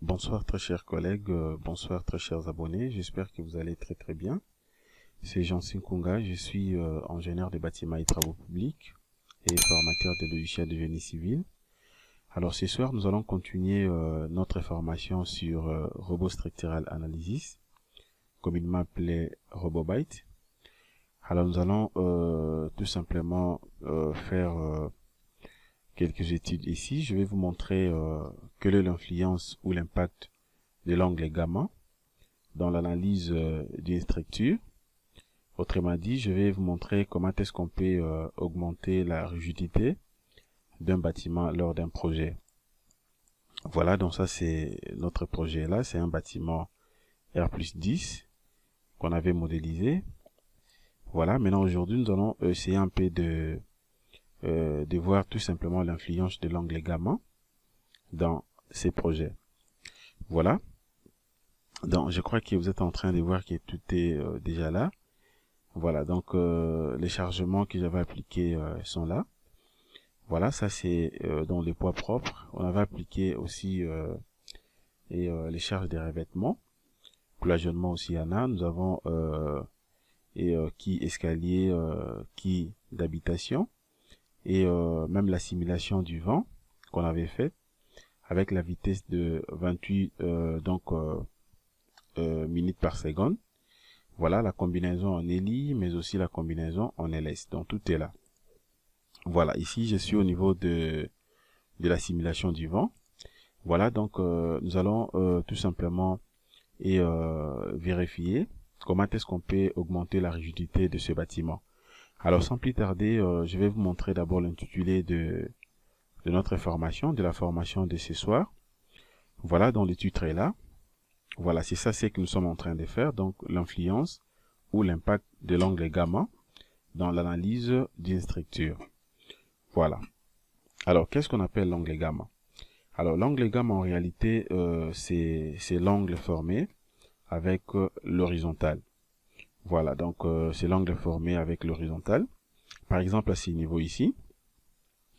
Bonsoir très chers collègues, bonsoir très chers abonnés, j'espère que vous allez très bien. C'est Jean-Sin Kunga, je suis ingénieur des bâtiments et travaux publics et formateur de logiciels de génie civil. Alors ce soir, nous allons continuer notre formation sur Robot Structural Analysis, communément appelé RoboByte. Alors nous allons tout simplement faire quelques études ici. Je vais vous montrer quelle est l'influence ou l'impact de l'angle gamma dans l'analyse d'une structure. Autrement dit, je vais vous montrer comment est-ce qu'on peut augmenter la rigidité d'un bâtiment lors d'un projet. Voilà, donc ça c'est notre projet là, c'est un bâtiment R+10 qu'on avait modélisé. Voilà, maintenant aujourd'hui nous allons essayer un peu de voir tout simplement l'influence de l'angle gamma dans ces projets. Voilà. Donc, je crois que vous êtes en train de voir que tout est déjà là. Voilà, donc les chargements que j'avais appliqués sont là. Voilà, ça c'est dans les poids propres. On avait appliqué aussi les charges des revêtements. Collationnement aussi, il y en a. Nous avons qui escalier, qui d'habitation. Et même la simulation du vent qu'on avait faite avec la vitesse de 28 minutes par seconde. Voilà la combinaison en ELI, mais aussi la combinaison en LS. Donc tout est là. Voilà, ici je suis au niveau de la simulation du vent. Voilà, donc nous allons tout simplement vérifier comment est-ce qu'on peut augmenter la rigidité de ce bâtiment. Alors sans plus tarder, je vais vous montrer d'abord l'intitulé de notre formation, de la formation de ce soir. Voilà, donc le titre est là. Voilà, c'est ça, c'est que nous sommes en train de faire, donc l'influence ou l'impact de l'angle gamma dans l'analyse d'une structure. Voilà. Alors, qu'est-ce qu'on appelle l'angle gamma? Alors, l'angle gamma, en réalité, c'est l'angle formé avec l'horizontale. Voilà, donc c'est l'angle formé avec l'horizontale. Par exemple, à ce niveau ici.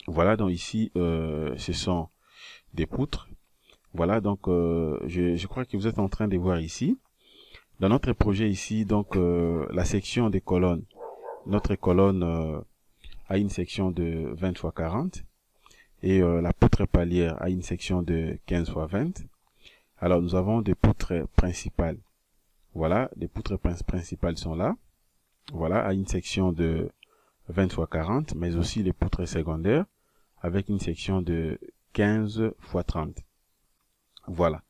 Voilà, donc ici, ce sont des poutres. Voilà, donc je crois que vous êtes en train de voir ici. Dans notre projet ici, donc la section des colonnes, notre colonne a une section de 20 x 40 et la poutre palière a une section de 15 x 20. Alors nous avons des poutres principales. Voilà, les poutres principales sont là. Voilà, à une section de 20 x 40, mais aussi les poutres secondaires avec une section de 15 x 30. Voilà.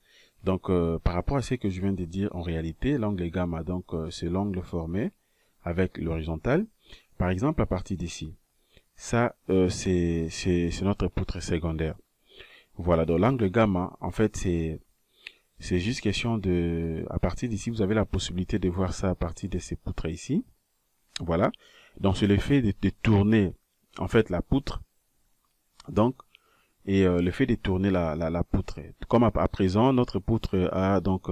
Donc, par rapport à ce que je viens de dire, en réalité, l'angle gamma, donc, c'est l'angle formé avec l'horizontale. Par exemple, à partir d'ici, ça, c'est notre poutre secondaire. Voilà. Donc, l'angle gamma, en fait, c'est juste question de, à partir d'ici, vous avez la possibilité de voir ça à partir de ces poutres ici. Voilà. Donc, c'est le fait de tourner, en fait, la poutre. Donc, et le fait de tourner la poutre. Comme à présent, notre poutre a donc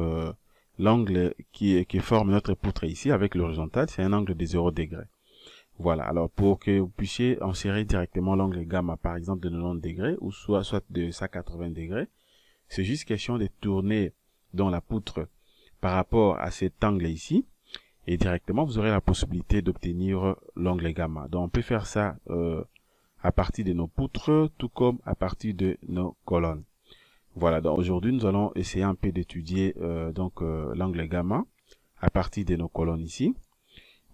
l'angle qui forme notre poutre ici avec l'horizontale, c'est un angle de 0 degré. Voilà, alors pour que vous puissiez insérer directement l'angle gamma, par exemple de 90 degrés, ou soit de 180 degrés, c'est juste question de tourner dans la poutre par rapport à cet angle ici, et directement vous aurez la possibilité d'obtenir l'angle gamma. Donc on peut faire ça à partir de nos poutres, tout comme à partir de nos colonnes. Voilà, donc aujourd'hui nous allons essayer un peu d'étudier l'angle gamma à partir de nos colonnes ici.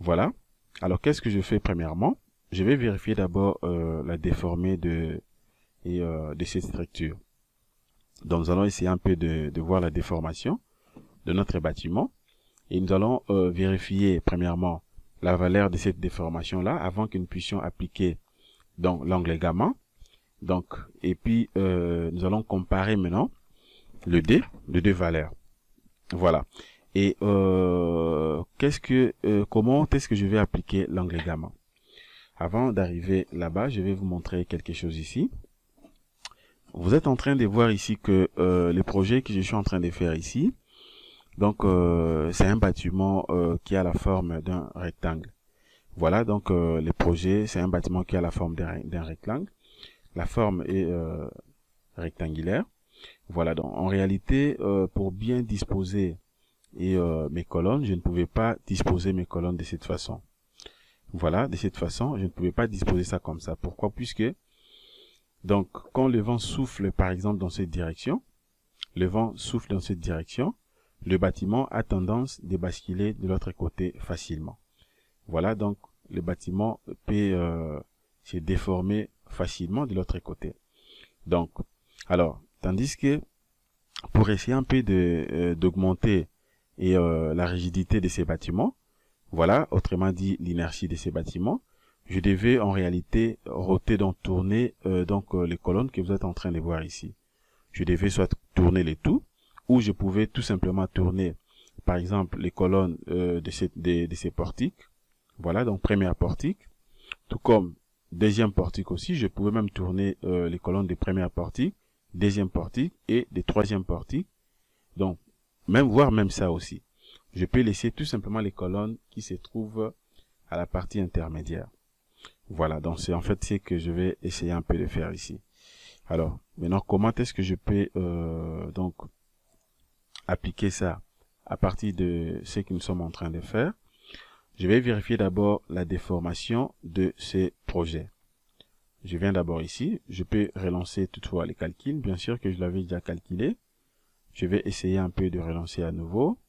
Voilà. Alors qu'est-ce que je fais premièrement? Je vais vérifier d'abord la déformée de cette structure. Donc nous allons essayer un peu de voir la déformation de notre bâtiment. Et nous allons vérifier premièrement la valeur de cette déformation là avant que nous puissions appliquer donc l'angle gamma. Donc, et puis nous allons comparer maintenant les deux valeurs. Voilà. Et comment est-ce que je vais appliquer l'angle gamma? Avant d'arriver là-bas, je vais vous montrer quelque chose ici. Vous êtes en train de voir ici que le projet que je suis en train de faire ici, donc c'est un bâtiment qui a la forme d'un rectangle. Voilà, donc le projet, c'est un bâtiment qui a la forme d'un rectangle. La forme est rectangulaire. Voilà, donc en réalité, pour bien disposer mes colonnes, je ne pouvais pas disposer mes colonnes de cette façon. Voilà, de cette façon, je ne pouvais pas disposer ça comme ça. Pourquoi? Puisque, donc, quand le vent souffle, par exemple, dans cette direction, le vent souffle dans cette direction, le bâtiment a tendance de basculer de l'autre côté facilement. Voilà, donc, le bâtiment peut se déformer facilement de l'autre côté. Donc, alors, tandis que, pour essayer un peu d'augmenter la rigidité de ces bâtiments, voilà, autrement dit l'inertie de ces bâtiments, je devais en réalité roter, donc tourner les colonnes que vous êtes en train de voir ici. Je devais soit tourner les tout, ou je pouvais tout simplement tourner, par exemple, les colonnes de ces portiques. Voilà, donc premier portique, tout comme deuxième portique aussi, je pouvais même tourner les colonnes des premières portiques, deuxième portique et des troisième portiques. Donc, voire même ça aussi. Je peux laisser tout simplement les colonnes qui se trouvent à la partie intermédiaire. Voilà, donc c'est en fait ce que je vais essayer un peu de faire ici. Alors, maintenant, comment est-ce que je peux donc appliquer ça à partir de ce que nous sommes en train de faire? Je vais vérifier d'abord la déformation de ces projets. Je viens d'abord ici, je peux relancer toutefois les calculs, bien sûr que je l'avais déjà calculé. Je vais essayer un peu de relancer à nouveau.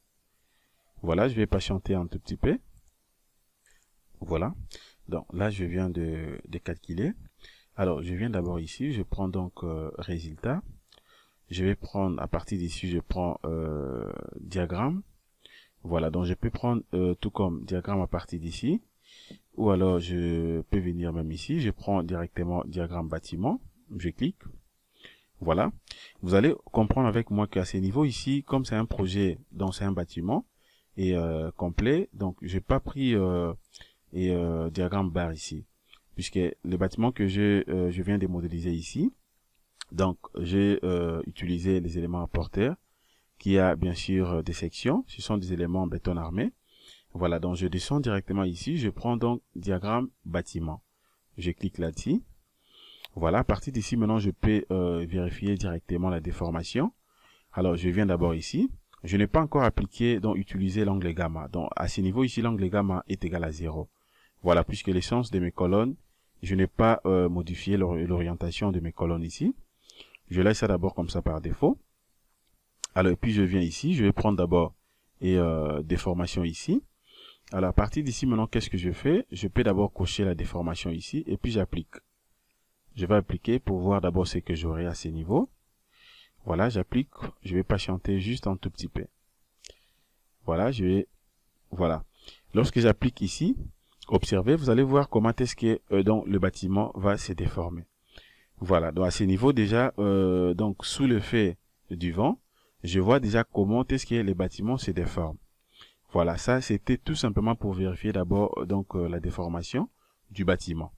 Voilà, je vais patienter un tout petit peu. Voilà. Donc là, je viens de calculer. Alors, je viens d'abord ici, je prends donc résultat. Je vais prendre, à partir d'ici, je prends diagramme. Voilà, donc je peux prendre tout comme diagramme à partir d'ici. Ou alors, je peux venir même ici, je prends directement diagramme bâtiment. Je clique. Voilà. Vous allez comprendre avec moi qu'à ce niveau ici, comme c'est un projet, donc c'est un bâtiment, et complet, donc j'ai pas pris diagramme barre ici, puisque le bâtiment que je viens de modéliser ici, donc j'ai utilisé les éléments apporteurs, qui a bien sûr des sections, ce sont des éléments en béton armé. Voilà, donc je descends directement ici, je prends donc diagramme bâtiment, je clique là-dessus. Voilà, à partir d'ici maintenant je peux vérifier directement la déformation. Alors je viens d'abord ici. Je n'ai pas encore appliqué, donc utiliser l'angle gamma. Donc à ce niveau ici, l'angle gamma est égal à 0. Voilà, puisque l'essence de mes colonnes, je n'ai pas modifié l'orientation de mes colonnes ici. Je laisse ça d'abord comme ça par défaut. Alors, et puis je viens ici, je vais prendre d'abord déformation ici. Alors à partir d'ici maintenant, qu'est-ce que je fais? Je peux d'abord cocher la déformation ici, et puis j'applique. Je vais appliquer pour voir d'abord ce que j'aurai à ce niveau. Voilà, j'applique, je vais patienter juste un tout petit peu. Voilà, voilà. Lorsque j'applique ici, observez, vous allez voir comment est-ce que donc le bâtiment va se déformer. Voilà, donc à ce niveau déjà, donc sous l'effet du vent, je vois déjà comment est-ce que les bâtiments se déforment. Voilà, ça c'était tout simplement pour vérifier d'abord donc la déformation du bâtiment.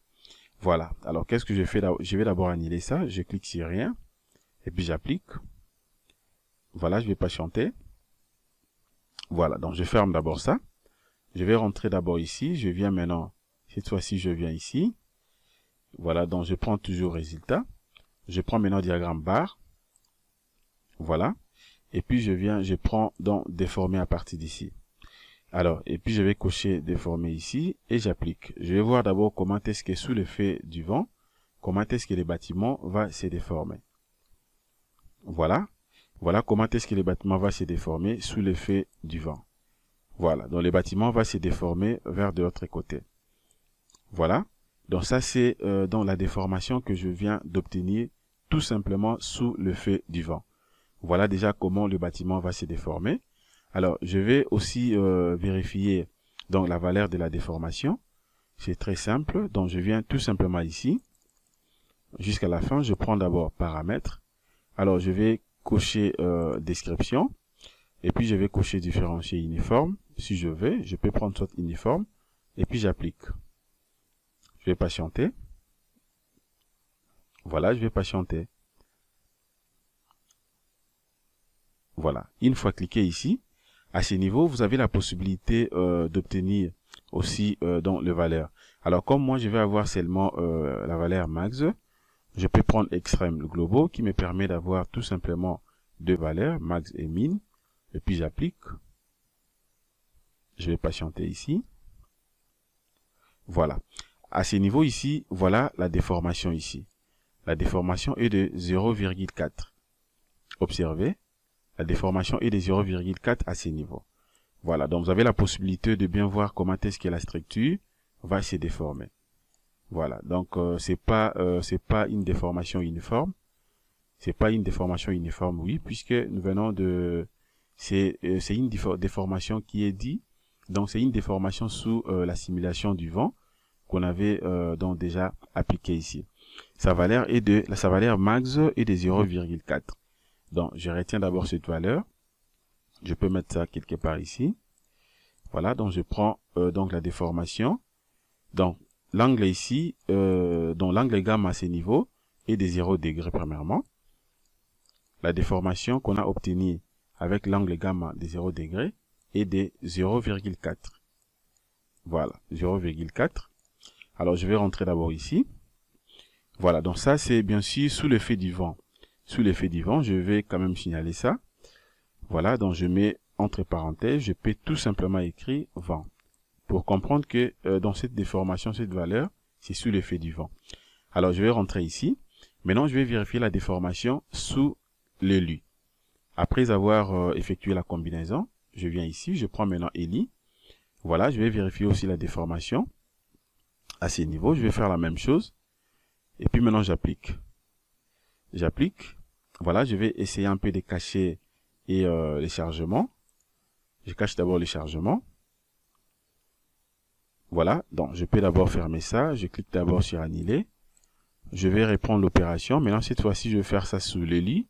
Voilà, alors qu'est-ce que je fais? Je vais d'abord annuler ça, je clique sur rien, et puis j'applique. Voilà, je vais patienter. Voilà, donc je ferme d'abord ça. Je vais rentrer d'abord ici, je viens maintenant, cette fois-ci je viens ici. Voilà, donc je prends toujours résultat. Je prends maintenant diagramme barre. Voilà. Et puis je prends donc déformer à partir d'ici. Alors, et puis je vais cocher déformer ici et j'applique. Je vais voir d'abord comment est-ce que sous l'effet du vent, comment est-ce que les bâtiments va se déformer. Voilà. Voilà comment est-ce que les bâtiments va se déformer sous l'effet du vent. Voilà. Donc les bâtiments va se déformer vers de l'autre côté. Voilà. Donc ça c'est dans la déformation que je viens d'obtenir tout simplement sous l'effet du vent. Voilà déjà comment le bâtiment va se déformer. Alors, je vais aussi vérifier donc la valeur de la déformation. C'est très simple. Donc, je viens tout simplement ici. Jusqu'à la fin, je prends d'abord paramètres. Alors, je vais cocher description. Et puis, je vais cocher différencier uniforme. Si je veux, je peux prendre soit uniforme. Et puis, j'applique. Je vais patienter. Voilà, je vais patienter. Voilà. Une fois cliqué ici, à ce niveau, vous avez la possibilité d'obtenir aussi donc le valeur. Alors comme moi je vais avoir seulement la valeur max, Je peux prendre extrême globaux qui me permet d'avoir tout simplement deux valeurs, max et min. Et puis j'applique. Je vais patienter ici. Voilà. À ce niveau ici, voilà la déformation ici. La déformation est de 0,4. Observez, la déformation est de 0,4 à ce niveau. Voilà, donc vous avez la possibilité de bien voir comment est-ce que la structure va se déformer. Voilà, donc c'est pas une déformation uniforme. C'est pas une déformation uniforme, oui, puisque nous venons de... C'est une déformation qui est dit. Donc c'est une déformation sous la simulation du vent qu'on avait donc déjà appliqué ici. Sa valeur max est de 0,4. Donc je retiens d'abord cette valeur. Je peux mettre ça quelque part ici. Voilà, donc je prends donc la déformation. Donc l'angle ici, donc l'angle gamma à ce niveau est de 0 degré premièrement. La déformation qu'on a obtenue avec l'angle gamma de 0 degré est de 0,4. Voilà, 0,4. Alors je vais rentrer d'abord ici. Voilà, donc ça c'est bien sûr sous l'effet du vent. Sous l'effet du vent, je vais quand même signaler ça. Voilà, donc je mets entre parenthèses, je peux tout simplement écrire vent. Pour comprendre que dans cette déformation, cette valeur, c'est sous l'effet du vent. Alors je vais rentrer ici. Maintenant, je vais vérifier la déformation sous l'élu. Après avoir effectué la combinaison, je viens ici, je prends maintenant ELI. Voilà, je vais vérifier aussi la déformation. À ce niveau, je vais faire la même chose. Et puis maintenant, j'applique. J'applique. Voilà, je vais essayer un peu de cacher les chargements. Je cache d'abord les chargements. Voilà, donc je peux d'abord fermer ça. Je clique d'abord sur annuler. Je vais reprendre l'opération. Maintenant, cette fois-ci, je vais faire ça sous l'ELI.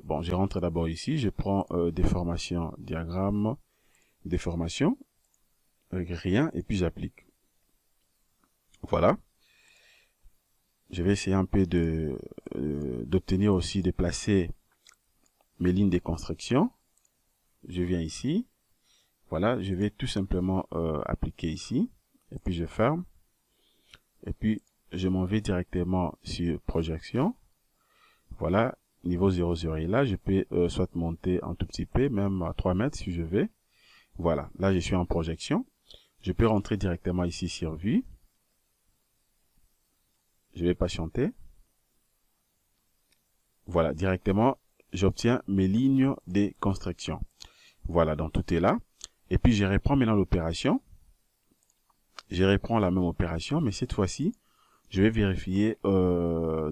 Bon, je rentre d'abord ici. Je prends déformation, diagramme, déformation, rien, et puis j'applique. Voilà. Je vais essayer un peu d'obtenir aussi, de placer mes lignes de construction. Je viens ici. Voilà, je vais tout simplement appliquer ici. Et puis je ferme. Et puis je m'en vais directement sur projection. Voilà, niveau 0,0 est là. Je peux soit monter un tout petit peu, même à 3 mètres si je veux. Voilà, là je suis en projection. Je peux rentrer directement ici sur vue. Je vais patienter. Voilà, directement, j'obtiens mes lignes de construction. Voilà, donc tout est là. Et puis, je reprends maintenant l'opération. Je reprends la même opération, mais cette fois-ci, je vais vérifier, je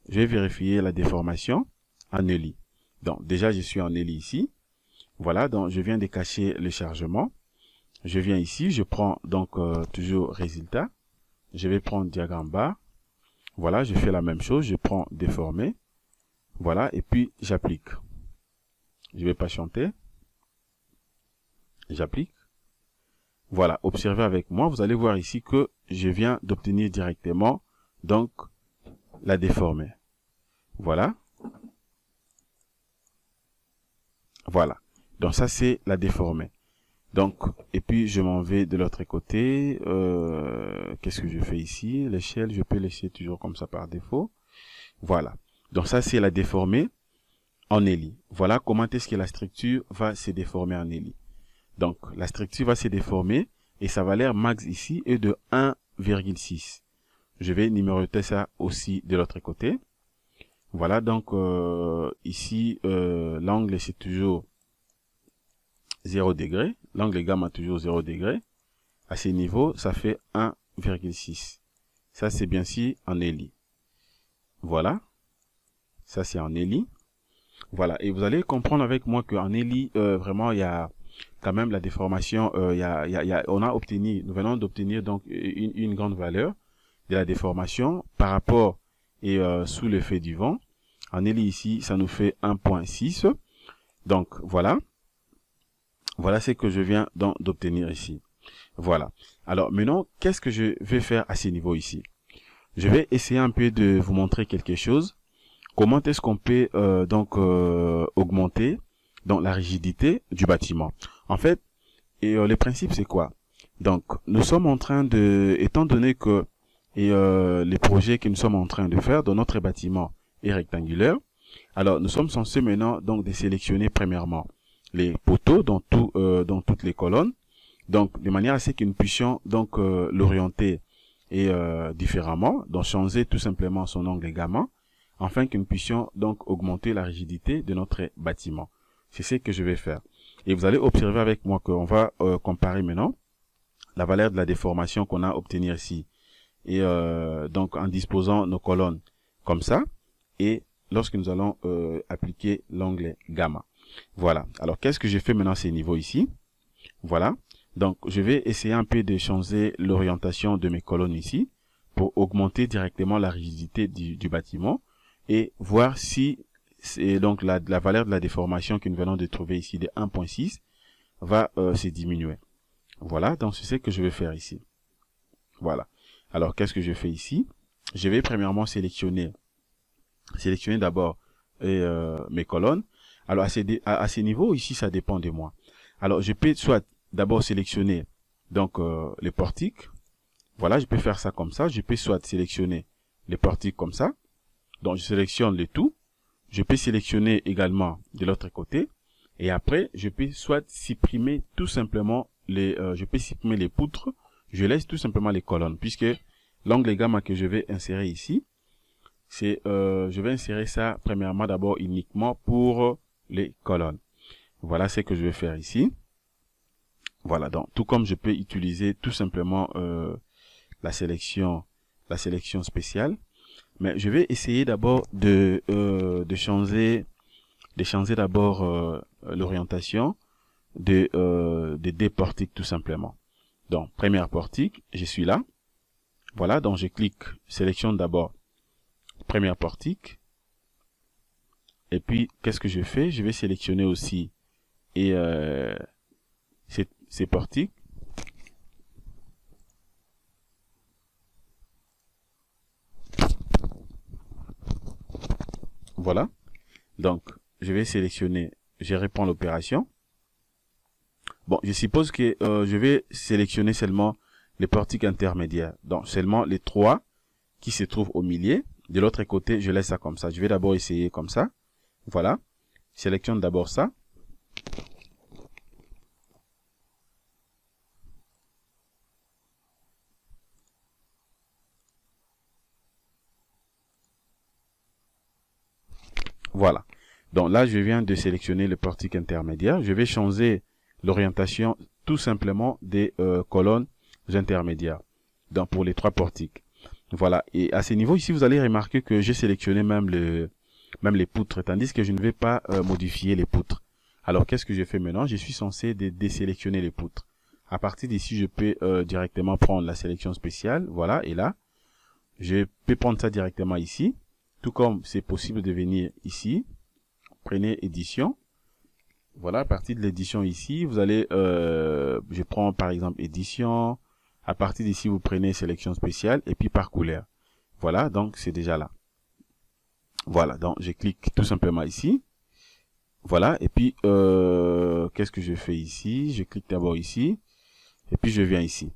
vais vérifier la déformation en ELI. Donc, déjà, je suis en ELI ici. Voilà, donc je viens de cacher le chargement. Je viens ici, je prends donc toujours résultat. Je vais prendre diagramme bar. Voilà, je fais la même chose, je prends déformer. Voilà, et puis j'applique. Je vais patienter. J'applique. Voilà, observez avec moi, vous allez voir ici que je viens d'obtenir directement donc la déformer. Voilà. Voilà. Donc ça c'est la déformer. Donc, et puis je m'en vais de l'autre côté. Qu'est-ce que je fais ici? L'échelle, je peux laisser toujours comme ça par défaut. Voilà. Donc ça, c'est la déformer en ELI. Voilà comment est-ce que la structure va se déformer en ELI. Donc, la structure va se déformer et sa valeur max ici est de 1,6. Je vais numéroter ça aussi de l'autre côté. Voilà, donc ici, l'angle c'est toujours 0 degré. L'angle gamma toujours 0 degré. À ce niveau, ça fait 1,6. Ça, c'est bien sûr en ELI. Voilà. Ça, c'est en ELI. Voilà. Et vous allez comprendre avec moi qu'en ELI, vraiment, il y a quand même la déformation. On a obtenu, nous venons d'obtenir donc une grande valeur de la déformation par rapport et sous l'effet du vent. En ELI ici, ça nous fait 1,6. Donc, voilà. Voilà ce que je viens donc d'obtenir ici. Voilà. Alors maintenant, qu'est-ce que je vais faire à ce niveau ici? Je vais essayer un peu de vous montrer quelque chose. Comment est-ce qu'on peut augmenter donc la rigidité du bâtiment? En fait, le principe c'est quoi? Donc, nous sommes en train de, étant donné que Et les projets que nous sommes en train de faire dans notre bâtiment est rectangulaire. Alors, nous sommes censés maintenant donc désélectionner premièrement les poteaux dans toutes les colonnes, donc de manière à ce que nous puissions donc l'orienter et différemment, donc changer tout simplement son angle gamma, afin que nous puissions donc augmenter la rigidité de notre bâtiment. C'est ce que je vais faire. Et vous allez observer avec moi qu'on va comparer maintenant la valeur de la déformation qu'on a obtenue ici. Et donc en disposant nos colonnes comme ça, et lorsque nous allons appliquer l'angle gamma. Voilà. Alors qu'est-ce que j'ai fait maintenant à ces niveaux ici? Voilà. Donc je vais essayer un peu de changer l'orientation de mes colonnes ici pour augmenter directement la rigidité du bâtiment et voir si c'est donc la valeur de la déformation que nous venons de trouver ici de 1.6 va se diminuer. Voilà, donc c'est ce que je vais faire ici. Voilà. Alors qu'est-ce que je fais ici? Je vais premièrement sélectionner d'abord mes colonnes. Alors à ces niveaux ici, ça dépend de moi. Alors je peux soit d'abord sélectionner donc les portiques. Voilà, je peux faire ça comme ça. Je peux soit sélectionner les portiques comme ça. Donc je sélectionne le tout. Je peux sélectionner également de l'autre côté. Et après, je peux soit supprimer tout simplement je peux supprimer les poutres. Je laisse tout simplement les colonnes, puisque l'angle gamma que je vais insérer ici, c'est je vais insérer ça premièrement d'abord uniquement pour les colonnes. Voilà ce que je vais faire ici. Voilà, donc tout comme je peux utiliser tout simplement la sélection spéciale, mais je vais essayer d'abord de changer d'abord l'orientation des portiques tout simplement. Donc première portique, je suis là. Voilà, donc je clique, sélectionne d'abord première portique. Et puis qu'est-ce que je fais? Je vais sélectionner aussi et ces portiques. Voilà. Donc, je vais sélectionner, je réponds à l'opération. Bon, je suppose que je vais sélectionner seulement les portiques intermédiaires. Donc, seulement les 3 qui se trouvent au milieu. De l'autre côté, je laisse ça comme ça. Je vais d'abord essayer comme ça. Voilà. Sélectionne d'abord ça. Voilà. Donc là, je viens de sélectionner le portique intermédiaire. Je vais changer l'orientation tout simplement des colonnes intermédiaires. Donc pour les 3 portiques. Voilà. Et à ce niveau ici, vous allez remarquer que j'ai sélectionné même les poutres, tandis que je ne vais pas modifier les poutres. Alors qu'est-ce que je fais maintenant? Je suis censé désélectionner les poutres. À partir d'ici, je peux directement prendre la sélection spéciale. Voilà. Et là, je peux prendre ça directement ici. Tout comme c'est possible de venir ici, prenez édition. Voilà, à partir de l'édition ici, vous allez, je prends par exemple édition. À partir d'ici, vous prenez sélection spéciale et puis par couleur. Voilà, donc c'est déjà là. Voilà, donc je clique tout simplement ici. Voilà, et puis qu'est-ce que je fais ici? Je clique d'abord ici et puis je viens ici.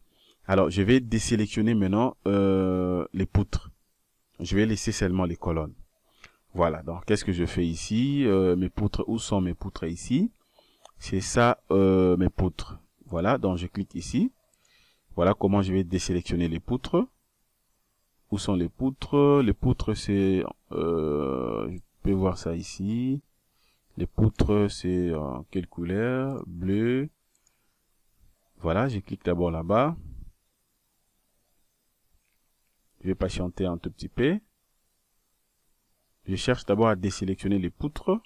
Alors, je vais désélectionner maintenant les poutres. Je vais laisser seulement les colonnes. Voilà, donc qu'est-ce que je fais ici? Mes poutres, où sont mes poutres ici? C'est ça, mes poutres. Voilà, donc je clique ici. Voilà comment je vais désélectionner les poutres. Où sont les poutres? Les poutres, c'est... je peux voir ça ici. Les poutres, c'est en quelle couleur? Bleu. Voilà, je clique d'abord là-bas. Je vais patienter un tout petit peu. Je cherche d'abord à désélectionner les poutres.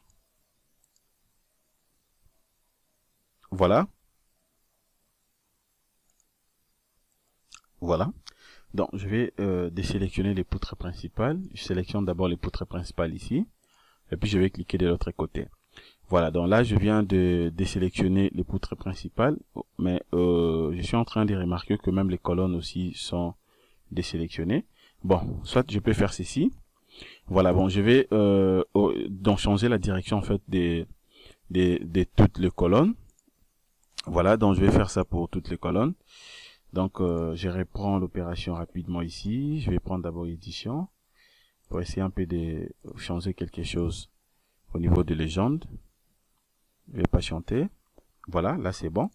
Voilà. Voilà. Donc, je vais désélectionner les poutres principales. Je sélectionne d'abord les poutres principales ici. Et puis, je vais cliquer de l'autre côté. Voilà. Donc là, je viens de désélectionner les poutres principales. Mais je suis en train de remarquer que même les colonnes aussi sont désélectionnées. Bon, soit je peux faire ceci. Voilà, bon, je vais donc changer la direction en fait de toutes les colonnes. Voilà, donc je vais faire ça pour toutes les colonnes. Donc, je reprends l'opération rapidement ici. Je vais prendre d'abord édition pour essayer un peu de changer quelque chose au niveau de légende. Je vais patienter. Voilà, là c'est bon.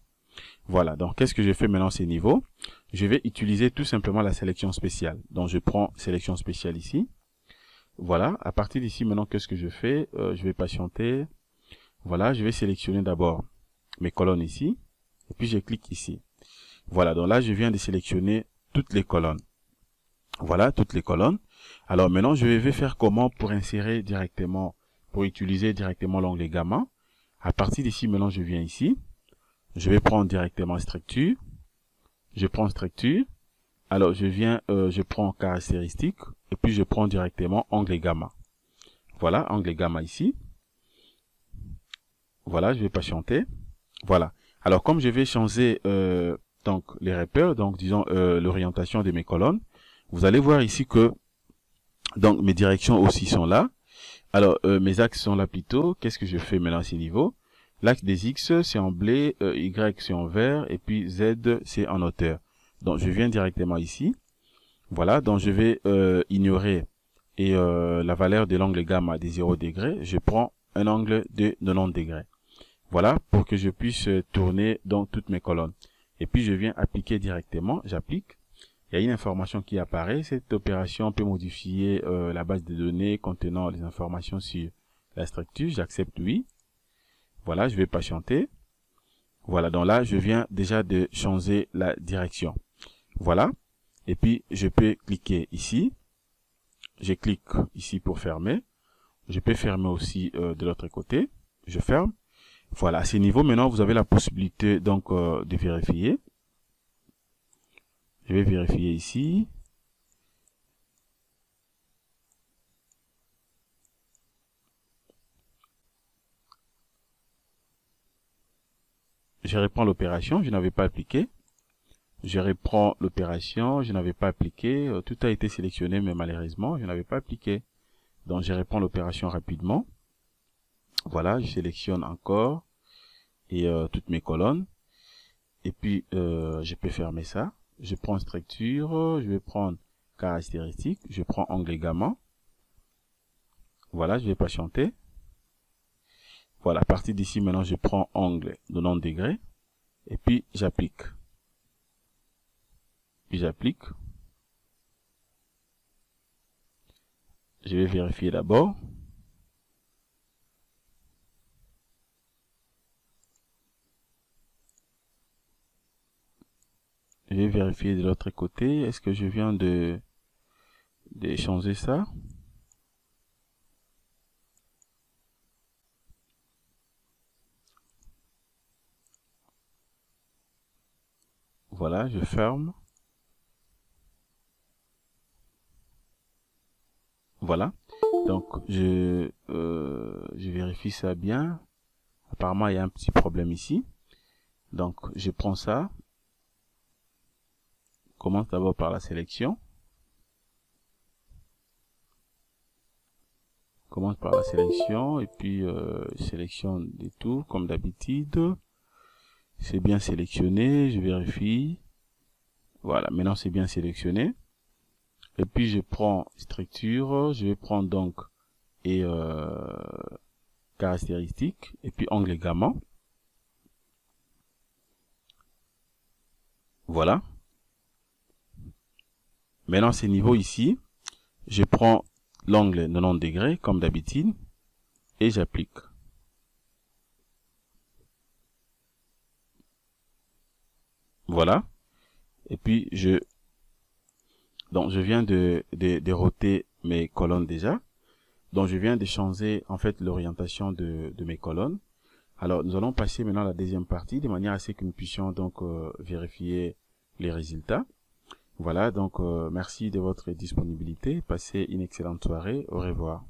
Voilà, donc qu'est-ce que je fais maintenant ces niveaux? Je vais utiliser tout simplement la sélection spéciale. Donc je prends sélection spéciale ici. Voilà, à partir d'ici maintenant, qu'est-ce que je fais? Je vais patienter. Voilà, je vais sélectionner d'abord mes colonnes ici. Et puis je clique ici. Voilà, donc là je viens de sélectionner toutes les colonnes. Voilà, toutes les colonnes. Alors maintenant, je vais faire comment pour insérer directement, pour utiliser directement l'onglet gamma. À partir d'ici, maintenant, je viens ici. Je vais prendre directement structure. Je prends structure. Alors, je prends caractéristique. Et puis, je prends directement onglet gamma. Voilà, onglet gamma ici. Voilà, je vais patienter. Voilà. Alors, comme je vais changer donc les repères, donc disons l'orientation de mes colonnes, vous allez voir ici que donc mes directions aussi sont là. Alors, mes axes sont là plutôt. Qu'est-ce que je fais maintenant à ces niveaux? L'axe des X, c'est en blé, Y, c'est en vert, et puis Z, c'est en hauteur. Donc, je viens directement ici. Voilà, donc je vais ignorer la valeur de l'angle gamma des 0 degrés. Je prends un angle de 90 degrés. Voilà, pour que je puisse tourner dans toutes mes colonnes. Et puis, je viens appliquer directement. J'applique. Il y a une information qui apparaît. Cette opération peut modifier la base de données contenant les informations sur la structure. J'accepte oui. Voilà, je vais patienter. Voilà, donc là, je viens déjà de changer la direction. Voilà. Et puis, je peux cliquer ici. Je clique ici pour fermer. Je peux fermer aussi de l'autre côté. Je ferme. Voilà, à ce niveau, maintenant, vous avez la possibilité donc de vérifier. Je vais vérifier ici. Je reprends l'opération, je n'avais pas appliqué. Je reprends l'opération, je n'avais pas appliqué. Tout a été sélectionné, mais malheureusement, je n'avais pas appliqué. Donc, je reprends l'opération rapidement. Voilà, je sélectionne encore et toutes mes colonnes. Et puis, je peux fermer ça. Je prends structure, je vais prendre caractéristique, je prends onglet gamma. Voilà, je vais patienter. Voilà, à partir d'ici, maintenant, je prends angle 90 degrés. Et puis, j'applique. Puis, j'applique. Je vais vérifier d'abord. Je vais vérifier de l'autre côté. Est-ce que je viens de changer ça? Voilà, je ferme. Voilà. Donc, je vérifie ça bien. Apparemment, il y a un petit problème ici. Donc, je prends ça. Commence d'abord par la sélection. Commence par la sélection et puis sélectionne des tout comme d'habitude. C'est bien sélectionné, je vérifie. Voilà, maintenant c'est bien sélectionné. Et puis je prends structure, je vais prendre donc et caractéristique et puis onglet gamma. Voilà. Maintenant ces niveaux ici, je prends l'angle 90 degrés comme d'habitude et j'applique. Voilà. Et puis je viens de dérouter mes colonnes déjà. Donc je viens de changer en fait l'orientation de mes colonnes. Alors nous allons passer maintenant à la deuxième partie de manière à ce que nous puissions donc vérifier les résultats. Voilà, donc merci de votre disponibilité. Passez une excellente soirée. Au revoir.